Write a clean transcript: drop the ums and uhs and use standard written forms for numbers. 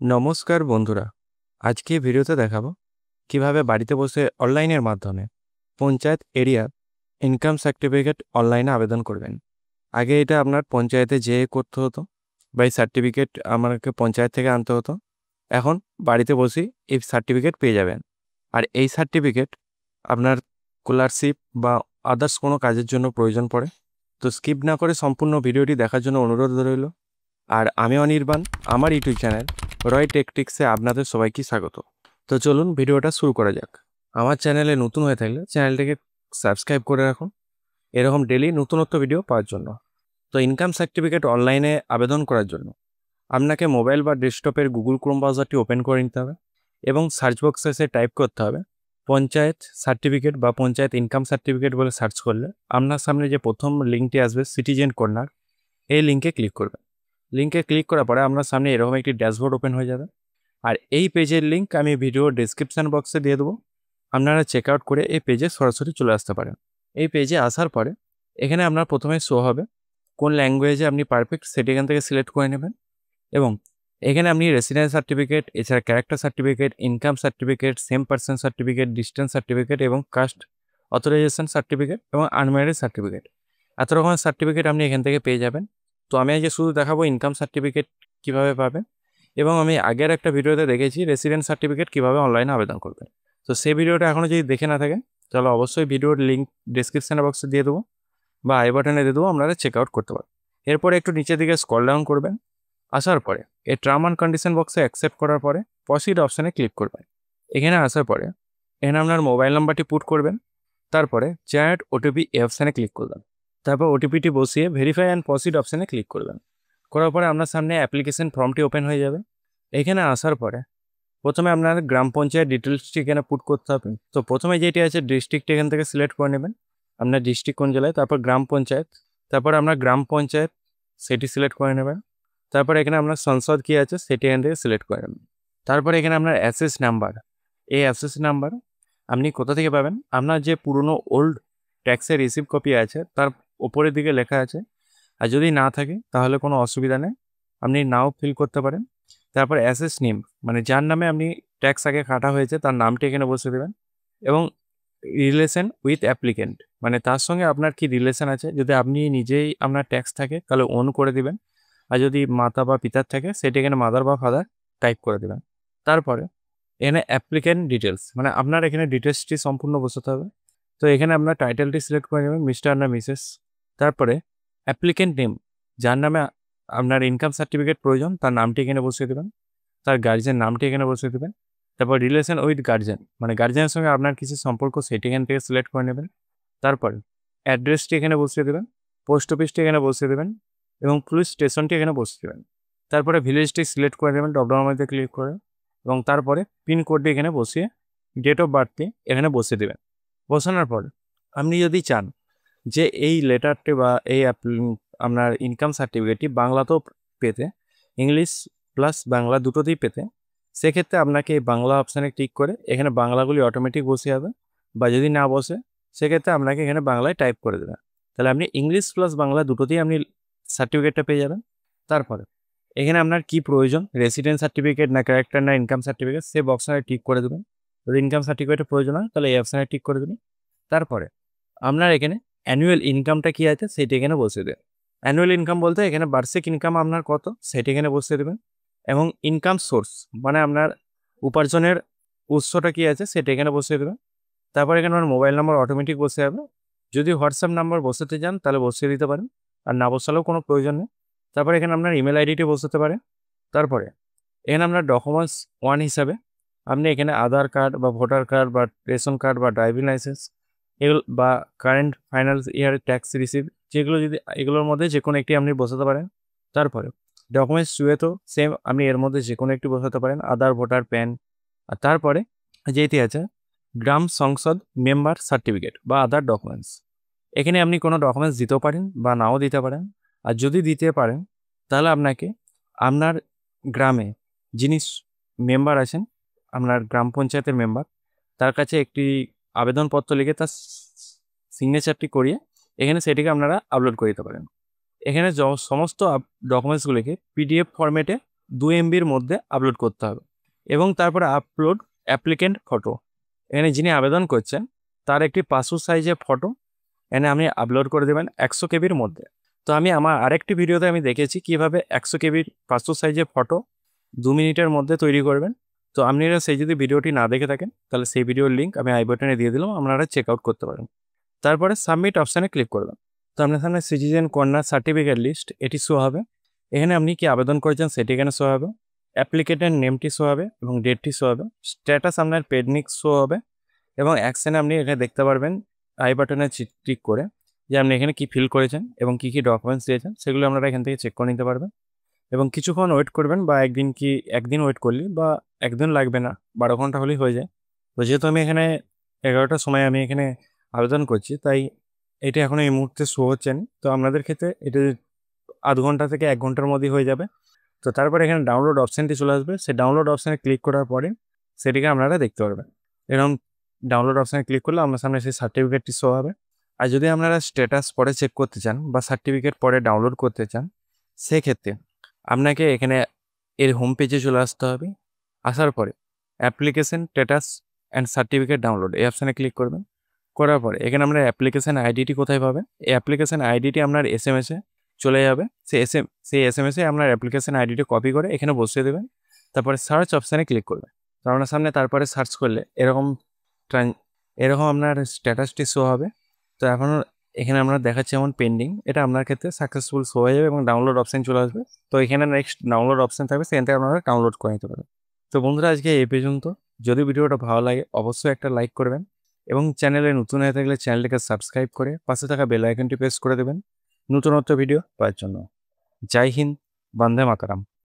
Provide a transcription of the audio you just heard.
নমস্কার বন্ধুরা, আজকে ভিডিওতে দেখাবো কিভাবে বাড়িতে বসে অনলাইনের মাধ্যমে পঞ্চায়েত এরিয়া ইনকাম সার্টিফিকেট অনলাইনে আবেদন করবেন। আগে এটা আপনার পঞ্চায়েতে যেয়ে করতে হতো বা এই সার্টিফিকেট আমাকে পঞ্চায়েত থেকে আনতে হতো। এখন বাড়িতে বসেই এই সার্টিফিকেট পেয়ে যাবেন। আর এই সার্টিফিকেট আপনার স্কলারশিপ বা আদার্স কোনো কাজের জন্য প্রয়োজন পড়ে। তো স্কিপ না করে সম্পূর্ণ ভিডিওটি দেখার জন্য অনুরোধ রইল। আর আমি অনির্বাণ, আমার ইউটিউব চ্যানেল রয় টেকটিক্সে আপনাদের সবাইকে স্বাগত। তো চলুন ভিডিওটা শুরু করা যাক। আমার চ্যানেলে নতুন হয়ে থাকলে চ্যানেলটিকে সাবস্ক্রাইব করে রাখুন এরকম ডেলি নতুনত্ব ভিডিও পাওয়ার জন্য। তো ইনকাম সার্টিফিকেট অনলাইনে আবেদন করার জন্য আপনাকে মোবাইল বা ডেস্কটপের গুগল ক্রোম ব্রাউজারটি ওপেন করে নিতে হবে এবং সার্চ বক্সে এসে টাইপ করতে হবে পঞ্চায়েত সার্টিফিকেট বা পঞ্চায়েত ইনকাম সার্টিফিকেট বলে সার্চ করলে আপনার সামনে যে প্রথম লিঙ্কটি আসবে সিটিজেন কর্নার, এই লিঙ্কে ক্লিক করবেন। লিঙ্কে ক্লিক করার পরে আপনার সামনে এরকম একটি ড্যাশবোর্ড ওপেন হয়ে যাবে। আর এই পেজের লিঙ্ক আমি ভিডিও ডেসক্রিপশান বক্সে দিয়ে দেবো। আপনারা চেক আউট করে এই পেজে সরাসরি চলে আসতে পারেন। এই পেজে আসার পরে এখানে আপনার প্রথমে শো হবে কোন ল্যাঙ্গুয়েজে আপনি পারফেক্ট সেটি এখান থেকে সিলেক্ট করে নেবেন এবং এখানে আপনি রেসিডেন্স সার্টিফিকেট, এছাড়া character certificate, income certificate, same person certificate, distance certificate এবং কাস্ট অথরাইজেশন সার্টিফিকেট এবং আনম্যারিড সার্টিফিকেট, এত রকমের সার্টিফিকেট আপনি এখান থেকে পেয়ে যাবেন। তো আমি আজকে শুধু দেখাবো ইনকাম সার্টিফিকেট কীভাবে পাবেন এবং আমি আগের একটা ভিডিওতে দেখেছি রেসিডেন্স সার্টিফিকেট কীভাবে অনলাইনে আবেদন করবেন। তো সেই ভিডিওটা এখনও যদি দেখে না থাকেন তাহলে অবশ্যই ভিডিওর লিঙ্ক ডিসক্রিপশান বক্সে দিয়ে দেবো বা আই বাটনে দিয়ে দেবো, আপনারা চেক আউট করতে পারেন। এরপরে একটু নিচের দিকে স্ক্রল ডাউন করবেন। আসার পরে এই টার্ম অ্যান্ড কন্ডিশন বক্সে অ্যাকসেপ্ট করার পরে প্রসিড অপশানে ক্লিক করবেন। এখানে আসার পরে এখানে আপনার মোবাইল নাম্বারটি পুট করবেন। তারপরে জেনারেট ওটিপি এই অপশানে ক্লিক করবেন। তারপর ওটিপিটি বসিয়ে ভেরিফাই অ্যান্ড প্রসিড অপশানে ক্লিক করবেন। করার পরে আপনার সামনে অ্যাপ্লিকেশন ফর্মটি ওপেন হয়ে যাবে। এখানে আসার পরে প্রথমে আপনার গ্রাম পঞ্চায়েত ডিটেলসটি এখানে পুট করতে হবে। তো প্রথমে যেটি আছে ডিস্ট্রিক্টটি এখান থেকে সিলেক্ট করে নেবেন, আপনার ডিস্ট্রিক্ট কোন জেলায়, তারপর গ্রাম পঞ্চায়েত, তারপর আপনার গ্রাম পঞ্চায়েত সেটি সিলেক্ট করে নেবেন। তারপর এখানে আপনার সংসদ কী আছে সেটি এখান থেকে সিলেক্ট করে নেবেন। তারপরে এখানে আপনার অ্যাসেস নাম্বার, এই অ্যাসেস নাম্বার আপনি কোথা থেকে পাবেন, আপনার যে পুরনো ওল্ড ট্যাক্সের রিসিভ কপি আছে তার ওপরের দিকে লেখা আছে। আর যদি না থাকে তাহলে কোনো অসুবিধা নেই, আপনি নাও ফিল করতে পারেন। তারপর অ্যাসেস নেম, মানে যার নামে আপনি ট্যাক্স আগে কাটা হয়েছে তার নামটি এখানে বসে দেবেন এবং রিলেশন উইথ অ্যাপ্লিকেন্ট, মানে তার সঙ্গে আপনার কি রিলেশন আছে। যদি আপনি নিজেই আপনার ট্যাক্স থাকে তাহলে ওন করে দিবেন, আর যদি মাতা বা পিতার থাকে সেটা এখানে মাদার বা ফাদার টাইপ করে দেবেন। তারপরে এখানে অ্যাপ্লিকেন্ট ডিটেলস, মানে আপনার এখানে ডিটেলসটি সম্পূর্ণ বসাতে হবে। তো এখানে আপনার টাইটেলটি সিলেক্ট করে নেবেন, মিস্টার না মিসেস। তারপরে অ্যাপ্লিকেন্ট নেম, যার নামে আপনার ইনকাম সার্টিফিকেট প্রয়োজন তার নামটি এখানে বসিয়ে দেবেন, তার গার্জেন নামটি এখানে বসিয়ে দেবেন। তারপর রিলেশন উইথ গার্জেন, মানে গার্জেনের সঙ্গে আপনার কিছু সম্পর্ক সেটি এখান থেকে সিলেক্ট করে নেবেন। তারপরে অ্যাড্রেসটি এখানে বসিয়ে দেবেন, পোস্ট অফিসটি এখানে বসিয়ে দেবেন এবং পুলিশ স্টেশনটি এখানে বসিয়ে দেবেন। তারপরে ভিলেজটি সিলেক্ট করে নেবেন ড্রপডাউনের মধ্যে ক্লিক করে এবং তারপরে পিনকোডটি এখানে বসিয়ে ডেট অফ বার্থটি এখানে বসিয়ে দেবেন। বসানোর পর আপনি যদি চান যে এই লেটারটি বা এই আপনার ইনকাম সার্টিফিকেটটি বাংলাতেও পেতে, ইংলিশ প্লাস বাংলা দুটোতেই পেতে, সেক্ষেত্রে আপনাকে এই বাংলা অপশানে ক্লিক করে এখানে বাংলাগুলি অটোমেটিক বসে যাবে, বা যদি না বসে সেক্ষেত্রে আপনাকে এখানে বাংলায় টাইপ করে দেবেন। তাহলে আপনি ইংলিশ প্লাস বাংলা দুটোতেই আপনি সার্টিফিকেটটা পেয়ে যাবেন। তারপরে এখানে আপনার কি প্রয়োজন, রেসিডেন্স সার্টিফিকেট না ক্যারেক্টার না ইনকাম সার্টিফিকেট, সেই বক্সে টিক করে দেবেন। যদি ইনকাম সার্টিফিকেটের প্রয়োজন হয় তাহলে এই অপশানে টিক করে দেবেন। তারপরে আপনার এখানে অ্যানুয়াল ইনকামটা কী আছে সেটি এখানে বসিয়ে দেবেন। অ্যানুয়াল ইনকাম বলতে এখানে বার্ষিক ইনকাম আপনার কত সেটি এখানে বসিয়ে দেবেন এবং ইনকাম সোর্স, মানে আপনার উপার্জনের উৎসটা কী আছে সেটা এখানে বসিয়ে দেবেন। তারপর এখানে আমার মোবাইল নাম্বার অটোমেটিক বসে যাবে। যদি হোয়াটসঅ্যাপ নাম্বার বসাতে চান তাহলে বসিয়ে দিতে পারেন, আর না বসালেও কোনো প্রয়োজন নেই। তারপরে এখানে আপনার ইমেল আইডিটি বসাতে পারেন। তারপরে এখানে আপনার ডকুমেন্টস ওয়ান হিসাবে আপনি এখানে আধার কার্ড বা ভোটার কার্ড বা রেশন কার্ড বা ড্রাইভিং লাইসেন্স এগুলো বা current final year tax receive, যেগুলো যদি এগুলোর মধ্যে যে কোনো একটি আপনি বসাতে পারেন। তারপরে ডকুমেন্টস টুয়েতো সেম আপনি এর মধ্যে যে কোনো একটি বসাতে পারেন, আধার, ভোটার, প্যান। আর তারপরে যেটি আছে গ্রাম সংসদ মেম্বার সার্টিফিকেট বা আদার ডকুমেন্টস, এখানে আপনি কোনো ডকুমেন্টস দিতেও পারেন বা নাও দিতে পারেন। আর যদি দিতে পারেন তাহলে আপনাকে আপনার গ্রামে যিনি মেম্বার আছেন, আপনার গ্রাম পঞ্চায়েতের মেম্বার, তার কাছে একটি আবেদনপত্র লিখে তার সিগনেচারটি করিয়ে এখানে সেটিকে আপনারা আপলোড করে দিতে পারেন। এখানে সমস্ত ডকুমেন্টসগুলিকে পিডিএফ ফরম্যাটে 2 MBর মধ্যে আপলোড করতে হবে এবং তারপরে আপলোড অ্যাপ্লিকেন্ট ফটো। এখানে যিনি আবেদন করছেন তার একটি পাসপোর্ট সাইজের ফটো এখানে আপনি আপলোড করে দেবেন 100 কেবির মধ্যে। তো আমি আমার আরেকটি ভিডিওতে আমি দেখেছি কীভাবে 100 কেবির পাসপোর্ট সাইজের ফটো 2 মিনিটের মধ্যে তৈরি করবেন। তো আপনারা সেই যদি ভিডিওটি না দেখে থাকেন তাহলে সেই ভিডিওর লিঙ্ক আমি আই বাটনে দিয়ে দিলাম, আপনারা চেক আউট করতে পারেন। তারপরে সাবমিট অপশানে ক্লিক করবেন। তো আপনার সামনে সিটিজেন কর্নার সার্টিফিকেট লিস্ট এটি শো হবে। এখানে আপনি কি আবেদন করেছেন সেটি এখানে শো হবে, অ্যাপ্লিকেন্টের নেমটি শো হবে এবং ডেটটি শো হবে, স্ট্যাটাস আপনার পেন্ডিং শো হবে এবং অ্যাকশানে আপনি এখানে দেখতে পারবেন আই বাটনে ক্লিক করে যে আপনি এখানে কি ফিল করেছেন এবং কি ডকুমেন্টস দিয়েছেন সেগুলো আপনারা এখান থেকে চেক করে নিতে পারবেন এবং কিছুক্ষণ ওয়েট করবেন বা একদিন ওয়েট করলে বা একদিন লাগবে না, 12 ঘন্টা হলেই হয়ে যায়। তো যেহেতু আমি এখানে 11টার সময় আমি এখানে আবেদন করছি তাই এটা এখনও এই মুহূর্তে শো হচ্ছে না। তো আপনাদের ক্ষেত্রে এটা আধ ঘন্টা থেকে 1 ঘন্টার মধ্যেই হয়ে যাবে। তো তারপরে এখানে ডাউনলোড অপশানটি চলে আসবে, সেই ডাউনলোড অপশানে ক্লিক করার পরে সেটিকে আপনারা দেখতে পারবেন। এরকম ডাউনলোড অপশানে ক্লিক করলে আপনার সামনে সেই সার্টিফিকেটটি শো হবে। আর যদি আপনারা স্ট্যাটাস পরে চেক করতে চান বা সার্টিফিকেট পরে ডাউনলোড করতে চান সেক্ষেত্রে আপনাকে এখানে এর হোম পেজে চলে আসতে হবে। আসার পরে application status and certificate download এই অপশানে ক্লিক করবেন। করার পরে এখানে আমরা অ্যাপ্লিকেশন আইডিটি কোথায় পাবেন, এই অ্যাপ্লিকেশন আইডিটি আপনার SMS-এ চলে যাবে। সেই SMS-এ আপনার অ্যাপ্লিকেশন আইডিটি কপি করে এখানে বসিয়ে দেবেন। তারপরে সার্চ অপশানে ক্লিক করবেন। তো আপনার সামনে তারপরে সার্চ করলে এরকম আপনার স্ট্যাটাসটি শো হবে। তো এখন এখানে আমরা দেখাচ্ছি যেমন পেন্ডিং, এটা আপনার ক্ষেত্রে সাকসেসফুল শো হয়ে যাবে এবং ডাউনলোড অপশান চলে আসবে। তো এখানে নেক্সট ডাউনলোড অপশান থাকবে, সেখান থেকে আপনারা ডাউনলোড করে নিতে পারবেন। তো বন্ধুরা আজকে এই পর্যন্ত। যদি ভিডিওটা ভালো লাগে অবশ্যই একটা লাইক করবেন এবং চ্যানেলে নতুন হয়ে থাকলে চ্যানেলটিকে সাবস্ক্রাইব করে পাশে থাকা বেল আইকনটি প্রেস করে দেবেন নতুনত্ব ভিডিও পাওয়ার জন্য। জয় হিন্দ, বন্দে মাতরম।